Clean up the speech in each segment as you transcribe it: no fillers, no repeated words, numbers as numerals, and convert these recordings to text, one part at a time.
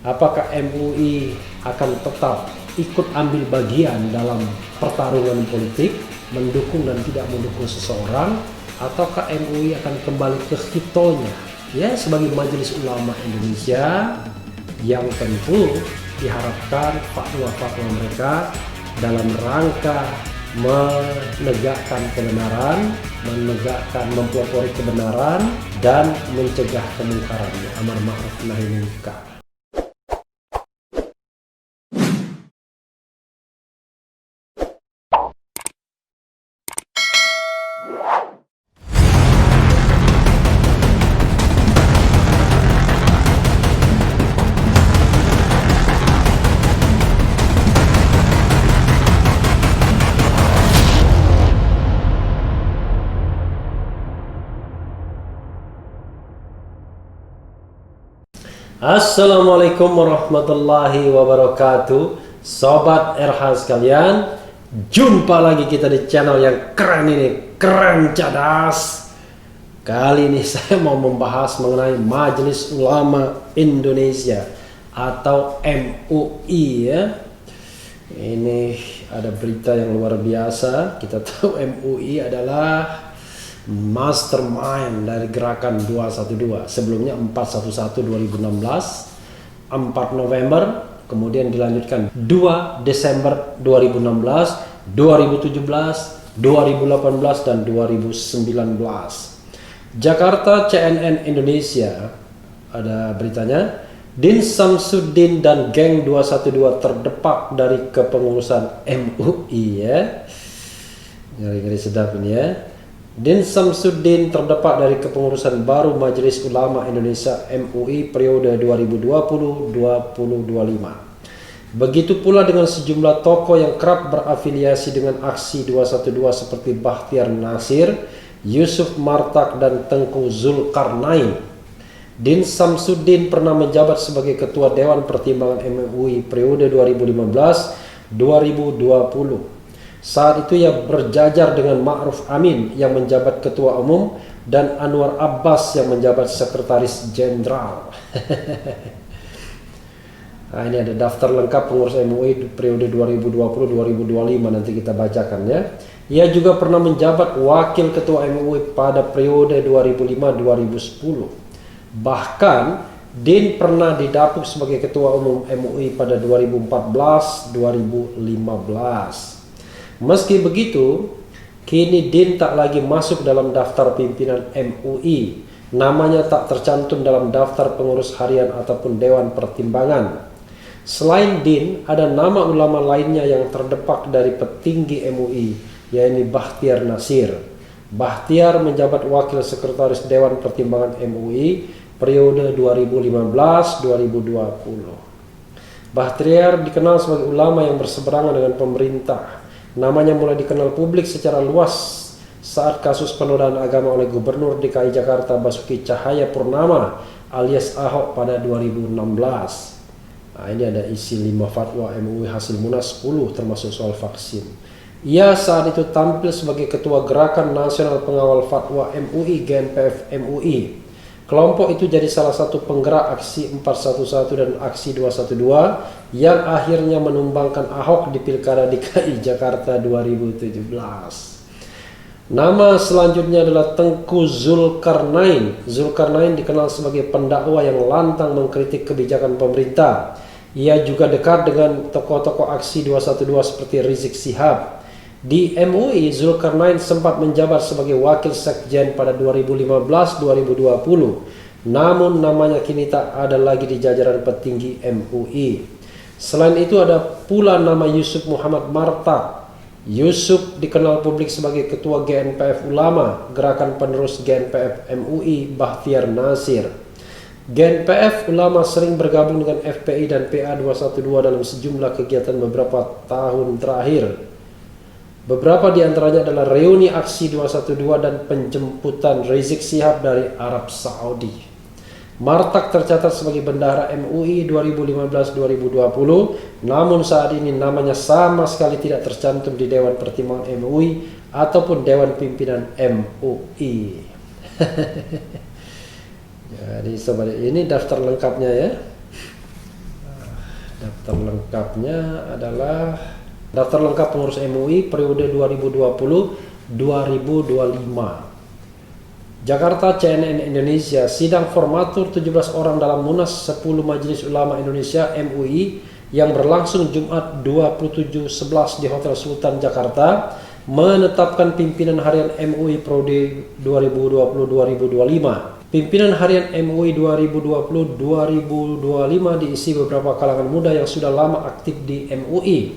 Apakah MUI akan tetap ikut ambil bagian dalam pertarungan politik, mendukung dan tidak mendukung seseorang, ataukah MUI akan kembali ke hitonya ya sebagai Majelis Ulama Indonesia yang tentu diharapkan fatwa-fatwa mereka dalam rangka menegakkan kebenaran, mempelopori kebenaran dan mencegah kemungkaran, amar ma'ruf nahi munkar. Assalamualaikum warahmatullahi wabarakatuh, Sobat RH sekalian. Jumpa lagi kita di channel yang keren ini, keren cadas. Kali ini saya mau membahas mengenai Majelis Ulama Indonesia atau MUI ya. Ini ada berita yang luar biasa. Kita tahu MUI adalah mastermind dari gerakan 212, sebelumnya 411 2016, 4 November, kemudian dilanjutkan 2 Desember 2016, 2017, 2018 dan 2019. Jakarta, CNN Indonesia, ada beritanya, Din Samsuddin dan geng 212 terdepak dari kepengurusan MUI ya. Ngeri-ngeri sedap ini ya. Din Samsuddin terdepak dari kepengurusan baru Majelis Ulama Indonesia MUI periode 2020-2025. Begitu pula dengan sejumlah tokoh yang kerap berafiliasi dengan aksi 212 seperti Bahtiar Nasir, Yusuf Martak dan Tengku Zulkarnain. Din Samsuddin pernah menjabat sebagai Ketua Dewan Pertimbangan MUI periode 2015-2020. Saat itu ia berjajar dengan Ma'ruf Amin yang menjabat Ketua Umum dan Anwar Abbas yang menjabat Sekretaris Jenderal. Nah, ini ada daftar lengkap pengurus MUI periode 2020-2025, nanti kita bacakan ya. Ia juga pernah menjabat Wakil Ketua MUI pada periode 2005-2010. Bahkan Din pernah didapuk sebagai Ketua Umum MUI pada 2014-2015. Meski begitu, kini Din tak lagi masuk dalam daftar pimpinan MUI. Namanya tak tercantum dalam daftar pengurus harian ataupun Dewan Pertimbangan. Selain Din, ada nama ulama lainnya yang terdepak dari petinggi MUI, yaitu Bahtiar Nasir. Bahtiar menjabat Wakil Sekretaris Dewan Pertimbangan MUI periode 2015-2020. Bahtiar dikenal sebagai ulama yang berseberangan dengan pemerintah. Namanya mulai dikenal publik secara luas saat kasus penodaan agama oleh Gubernur DKI Jakarta Basuki Cahayapurnama alias Ahok pada 2016. Nah, ini ada isi 5 fatwa MUI hasil Munas 10 termasuk soal vaksin. Ia saat itu tampil sebagai Ketua Gerakan Nasional Pengawal Fatwa MUI GNPF MUI. Kelompok itu jadi salah satu penggerak aksi 411 dan aksi 212 yang akhirnya menumbangkan Ahok di Pilkada DKI Jakarta 2017. Nama selanjutnya adalah Tengku Zulkarnain. Zulkarnain dikenal sebagai pendakwa yang lantang mengkritik kebijakan pemerintah. Ia juga dekat dengan tokoh-tokoh aksi 212 seperti Rizik Syihab. Di MUI, Zulkarnain sempat menjabat sebagai Wakil Sekjen pada 2015-2020. Namun namanya kini tak ada lagi di jajaran petinggi MUI. Selain itu ada pula nama Yusuf Muhammad Martak. Yusuf dikenal publik sebagai Ketua GNPF Ulama, gerakan penerus GNPF MUI Bahtiar Nasir. GNPF Ulama sering bergabung dengan FPI dan PA 212 dalam sejumlah kegiatan beberapa tahun terakhir. Beberapa di antaranya adalah reuni aksi 212 dan penjemputan Rizik Syihab dari Arab Saudi. Martak tercatat sebagai bendahara MUI 2015-2020, namun saat ini namanya sama sekali tidak tercantum di Dewan Pertimbangan MUI ataupun Dewan Pimpinan MUI. Jadi sobat, ini daftar lengkapnya ya. Daftar lengkapnya adalah daftar lengkap pengurus MUI periode 2020-2025. Jakarta, CNN Indonesia. Sidang formatur 17 orang dalam Munas 10 Majelis Ulama Indonesia MUI yang berlangsung Jumat 27/11 di Hotel Sultan Jakarta menetapkan pimpinan harian MUI periode 2020-2025. Pimpinan harian MUI 2020-2025 diisi beberapa kalangan muda yang sudah lama aktif di MUI.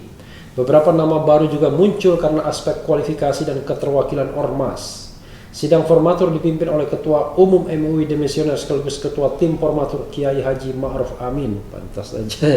Beberapa nama baru juga muncul karena aspek kualifikasi dan keterwakilan ormas. Sidang formatur dipimpin oleh Ketua Umum MUI Demisioner sekaligus Ketua Tim Formatur Kiai Haji Ma'ruf Amin. Pantas saja.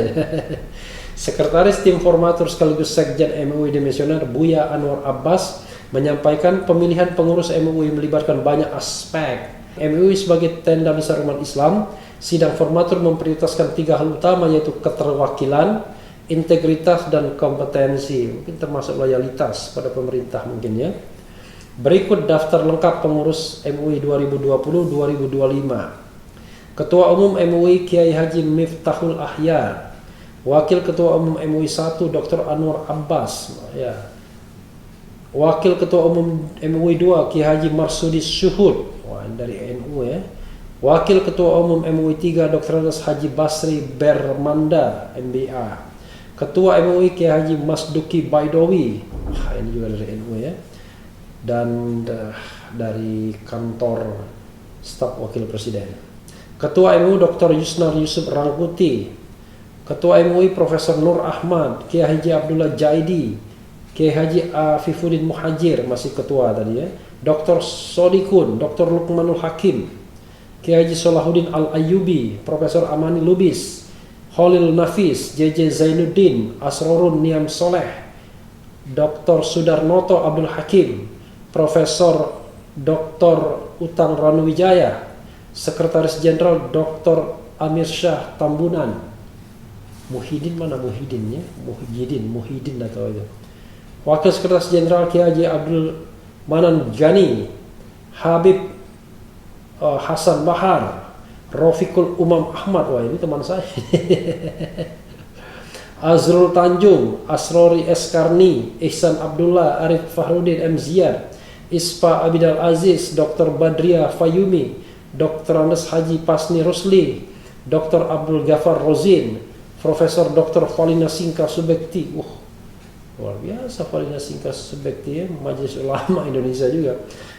Sekretaris Tim Formatur sekaligus Sekjen MUI Demisioner Buya Anwar Abbas menyampaikan pemilihan pengurus MUI melibatkan banyak aspek. MUI sebagai tenda besar umat Islam, sidang formatur memprioritaskan 3 hal utama yaitu keterwakilan, integritas, dan kompetensi. Mungkin termasuk loyalitas pada pemerintah mungkin ya. Berikut daftar lengkap pengurus MUI 2020-2025. Ketua Umum MUI Kiai Haji Miftahul Ahyar. Wakil Ketua Umum MUI 1 Dr. Anwar Abbas. Ya. Wakil Ketua Umum MUI 2 Kiai Haji Marsudi Syuhud. Wah, dari NU ya. Wakil Ketua Umum MUI 3 Dr. Haji Basri Bermanda MBA. Ketua MUI Kiai Haji Masduki Baidowi. Wah, ini juga dari NU ya. Dan dari kantor staf wakil presiden. Ketua MUI Dr. Yusnar Yusuf Rangkuti. Ketua MUI Profesor Nur Ahmad, Kiai Haji Abdullah Jaidi, Kiai Haji Afifuddin Muhajir masih ketua tadi ya. Dr. Sodikun, Dr. Lukmanul Hakim, Kiai Haji Solahuddin Al-Ayyubi, Profesor Amani Lubis, Holil Nafis, JJ Zainuddin, Asrorun Niam Soleh, Dr. Sudarnoto Abdul Hakim, Profesor Dr. Utang Ranuwijaya, Sekretaris Jenderal Dr. Amir Syah Tambunan. Muhyiddin mana Muhyiddin ya? Muhyiddin atau itu. Wakil Sekretaris Jenderal Kiai Haji Abdul Manan Gani, Habib Hasan Bahar, Rofiqul Umam Ahmad. Wah, ini teman saya. Azrul Tanjung, Asrori Eskarni, Ihsan Abdullah, Arif Fahrudin M. Ziyad, Ispa Abidal Aziz, Dr. Badriah Fayumi, Dr. Andes Haji Pasni Rusli, Dr. Abdul Ghafar Rozin, Profesor Dr. Falina Singka Subekti. Luar biasa Falina Singka Subekti ya, Majelis Ulama Indonesia juga.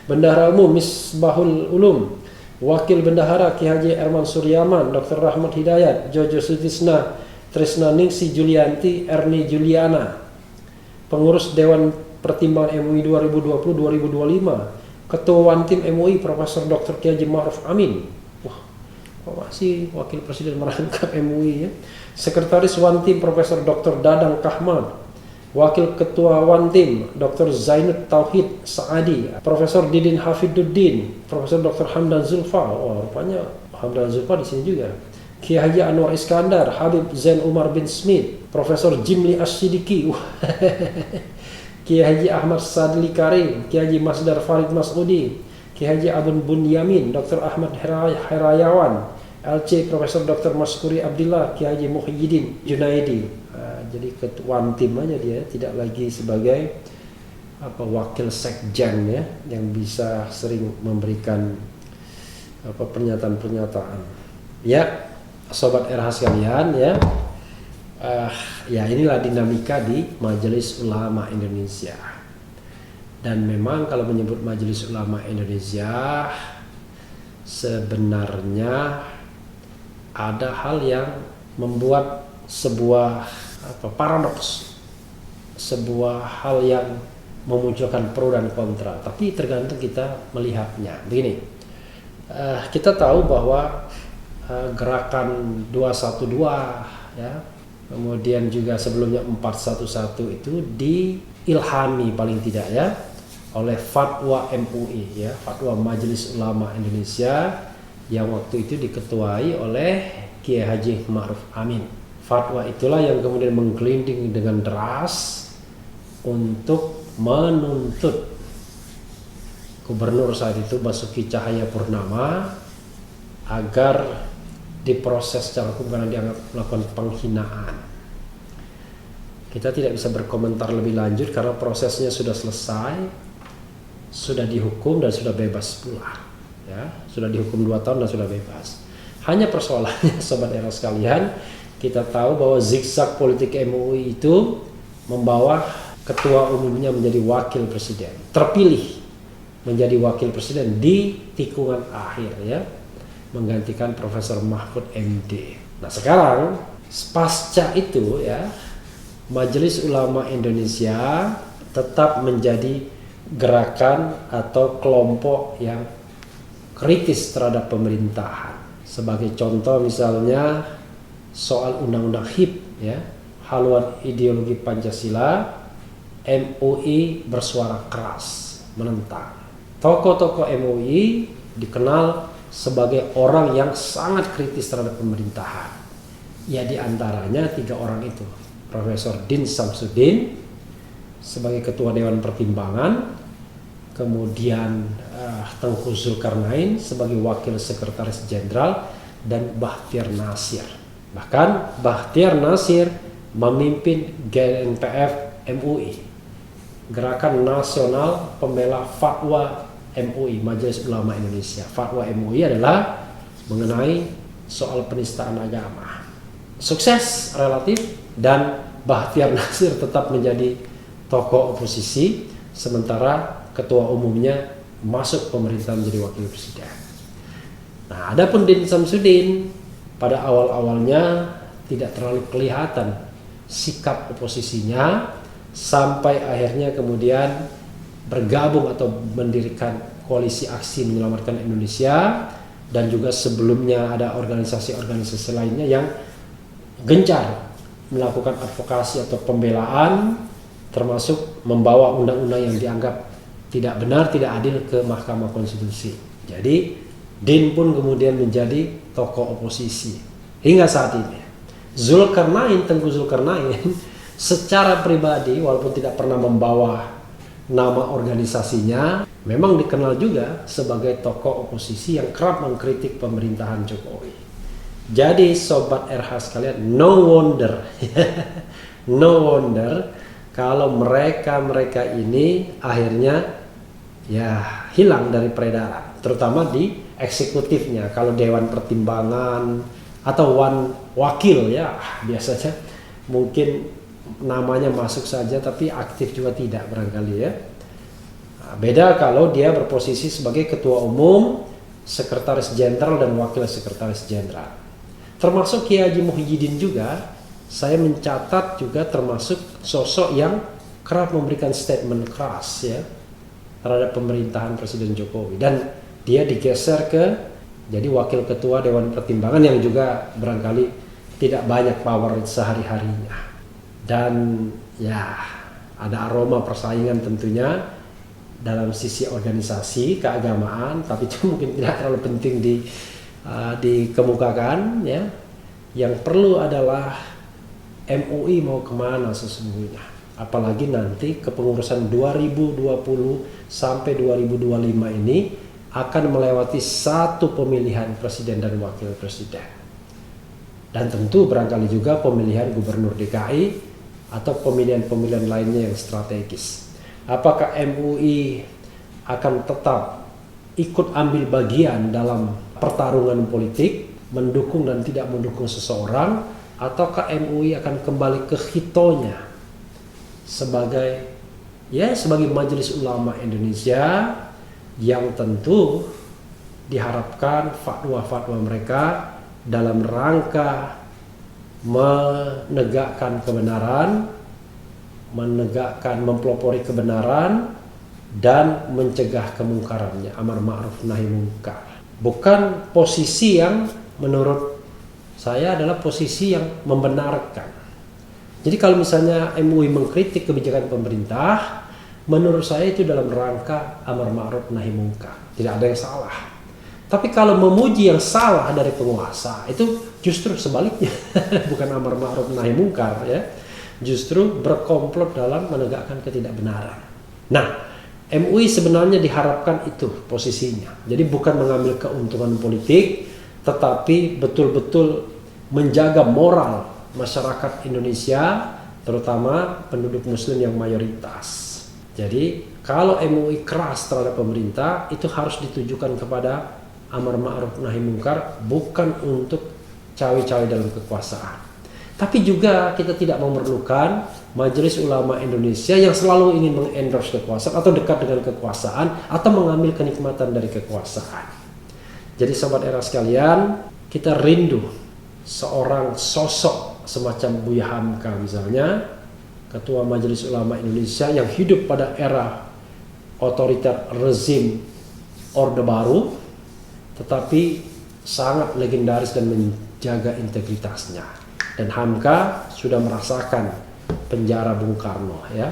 Bendahara Umum Misbahul Ulum, Wakil Bendahara Ki Haji Erman Suryaman, Dr. Rahmat Hidayat, Jojo Sutisna, Trisna Ningsi Julianti, Erni Juliana. Pengurus Dewan Pertimbangan MUI 2020-2025, Ketua Wantim MUI Profesor Dr. Kiai Haji Ma'ruf Amin. Wah, masih Wakil Presiden merangkap MUI ya. Sekretaris Wantim Profesor Dr. Dadang Kahmad, Wakil Ketua Wantim Dr. Zainud Tauhid Saadi, Profesor Didin Hafiduddin, Profesor Dr. Hamdan Zulfa. Wah, rupanya Hamdan Zulfa di sini juga. Kiai Haji Anwar Iskandar, Habib Zain Umar bin Smith, Profesor Jimli Asyidiki, Kiai Haji Ahmad Sadli Karim, Kiai Haji Masdar Farid Masudi, Kiai Haji Abun Bunyamin, Dr. Ahmad Herayawan, LC Profesor Dr. Maskuri Abdillah, Kiai Haji Muhyiddin Junaidi. Jadi ketua tim aja dia, tidak lagi sebagai wakil sekjen ya, yang bisa sering memberikan pernyataan-pernyataan. Ya, sobat RH sekalian ya. Ya inilah dinamika di Majelis Ulama Indonesia. Dan memang kalau menyebut Majelis Ulama Indonesia, sebenarnya ada hal yang membuat sebuah paradoks, sebuah hal yang memunculkan pro dan kontra. Tapi tergantung kita melihatnya. Begini, kita tahu bahwa gerakan 212 ya, kemudian juga sebelumnya 411 itu diilhami paling tidak ya oleh fatwa MUI ya, fatwa Majelis Ulama Indonesia yang waktu itu diketuai oleh Kiai Haji Ma'ruf Amin. Fatwa itulah yang kemudian menggelinding dengan deras untuk menuntut Gubernur saat itu Basuki Cahayapurnama agar diproses secara hukum karena dianggap melakukan penghinaan. Kita tidak bisa berkomentar lebih lanjut karena prosesnya sudah selesai, sudah dihukum dan sudah bebas pula. Ya, sudah dihukum 2 tahun dan sudah bebas. Hanya persoalannya Sobat Era sekalian, kita tahu bahwa zigzag politik MUI itu membawa ketua umumnya menjadi wakil presiden, terpilih menjadi wakil presiden di tikungan akhir ya, menggantikan Profesor Mahfud MD. Nah sekarang pasca itu ya, Majelis Ulama Indonesia tetap menjadi gerakan atau kelompok yang kritis terhadap pemerintahan. Sebagai contoh misalnya soal undang-undang HIP ya, haluan ideologi Pancasila, MUI bersuara keras menentang. Tokoh-tokoh MUI dikenal sebagai orang yang sangat kritis terhadap pemerintahan. Ya diantaranya 3 orang itu. Profesor Din Samsudin sebagai Ketua Dewan Pertimbangan, kemudian Tengku Zulkarnain sebagai Wakil Sekretaris Jenderal, dan Bahtiar Nasir. Bahkan Bahtiar Nasir memimpin GNPF MUI, Gerakan Nasional Pembela Fatwa MUI, Majelis Ulama Indonesia. Fatwa MUI adalah mengenai soal penistaan agama. Sukses relatif, dan Bahtiar Nasir tetap menjadi tokoh oposisi, sementara ketua umumnya masuk pemerintahan menjadi wakil presiden. Nah, adapun Din Samsudin pada awal-awalnya tidak terlalu kelihatan sikap oposisinya, sampai akhirnya kemudian bergabung atau mendirikan koalisi aksi menyelamatkan Indonesia, dan juga sebelumnya ada organisasi-organisasi lainnya yang gencar melakukan advokasi atau pembelaan, termasuk membawa undang-undang yang dianggap tidak benar, tidak adil ke Mahkamah Konstitusi. Jadi Din pun kemudian menjadi tokoh oposisi hingga saat ini. Tengku Zulkarnain secara pribadi walaupun tidak pernah membawa nama organisasinya, memang dikenal juga sebagai tokoh oposisi yang kerap mengkritik pemerintahan Jokowi. Jadi Sobat RH sekalian, no wonder kalau mereka ini akhirnya ya hilang dari peredaran, terutama di eksekutifnya. Kalau Dewan Pertimbangan atau wakil ya biasanya mungkin namanya masuk saja tapi aktif juga tidak barangkali ya. Nah, beda kalau dia berposisi sebagai ketua umum, sekretaris jenderal, dan wakil sekretaris jenderal. Termasuk Kiai Haji Muhyiddin juga, saya mencatat juga termasuk sosok yang kerap memberikan statement keras ya terhadap pemerintahan Presiden Jokowi, dan dia digeser ke jadi wakil ketua Dewan Pertimbangan yang juga barangkali tidak banyak power sehari-harinya. Dan ya ada aroma persaingan tentunya dalam sisi organisasi keagamaan, tapi itu mungkin tidak terlalu penting dikemukakan ya. Yang perlu adalah MUI mau kemana sesungguhnya, apalagi nanti kepengurusan 2020 sampai 2025 ini akan melewati satu pemilihan presiden dan wakil presiden, dan tentu barangkali juga pemilihan gubernur DKI atau pemilihan-pemilihan lainnya yang strategis. Apakah MUI akan tetap ikut ambil bagian dalam pertarungan politik, mendukung dan tidak mendukung seseorang, ataukah MUI akan kembali ke hitonya sebagai Majelis Ulama Indonesia yang tentu diharapkan fatwa-fatwa mereka dalam rangka menegakkan kebenaran, mempelopori kebenaran, dan mencegah kemungkarannya, amar ma'ruf nahi munkar. Bukan posisi yang menurut saya adalah posisi yang membenarkan. Jadi kalau misalnya MUI mengkritik kebijakan pemerintah, menurut saya itu dalam rangka amar ma'ruf nahi munkar, tidak ada yang salah. Tapi kalau memuji yang salah dari penguasa, itu justru sebaliknya, bukan amar ma'ruf nahi munkar ya, justru berkomplot dalam menegakkan ketidakbenaran. Nah, MUI sebenarnya diharapkan itu posisinya. Jadi bukan mengambil keuntungan politik, tetapi betul-betul menjaga moral masyarakat Indonesia terutama penduduk muslim yang mayoritas. Jadi kalau MUI keras terhadap pemerintah, itu harus ditujukan kepada amar ma'ruf nahi mungkar, bukan untuk cawe-cawe dalam kekuasaan. Tapi juga kita tidak memerlukan Majelis Ulama Indonesia yang selalu ingin mengendorse kekuasaan atau dekat dengan kekuasaan atau mengambil kenikmatan dari kekuasaan. Jadi sobat era sekalian, kita rindu seorang sosok semacam Buya Hamka misalnya, Ketua Majelis Ulama Indonesia yang hidup pada era otoriter rezim Orde Baru, tetapi sangat legendaris dan menjaga integritasnya. Dan Hamka sudah merasakan penjara Bung Karno ya.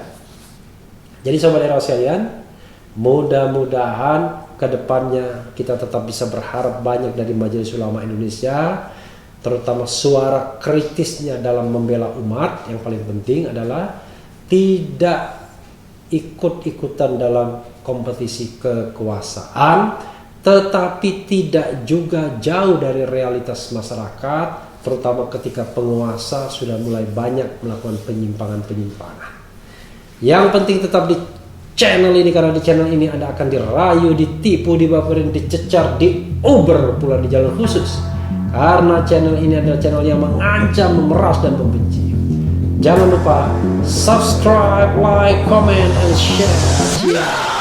Jadi sobat era sekalian, mudah-mudahan kedepannya kita tetap bisa berharap banyak dari Majelis Ulama Indonesia, terutama suara kritisnya dalam membela umat. Yang paling penting adalah tidak ikut-ikutan dalam kompetisi kekuasaan, tetapi tidak juga jauh dari realitas masyarakat, terutama ketika penguasa sudah mulai banyak melakukan penyimpangan-penyimpangan. Yang penting tetap di channel ini, karena di channel ini Anda akan dirayu, ditipu, dibaperin, dicecar, diuber pula di jalur khusus. Karena channel ini adalah channel yang mengancam, memeras, dan membenci. Jangan lupa subscribe, like, comment, and share.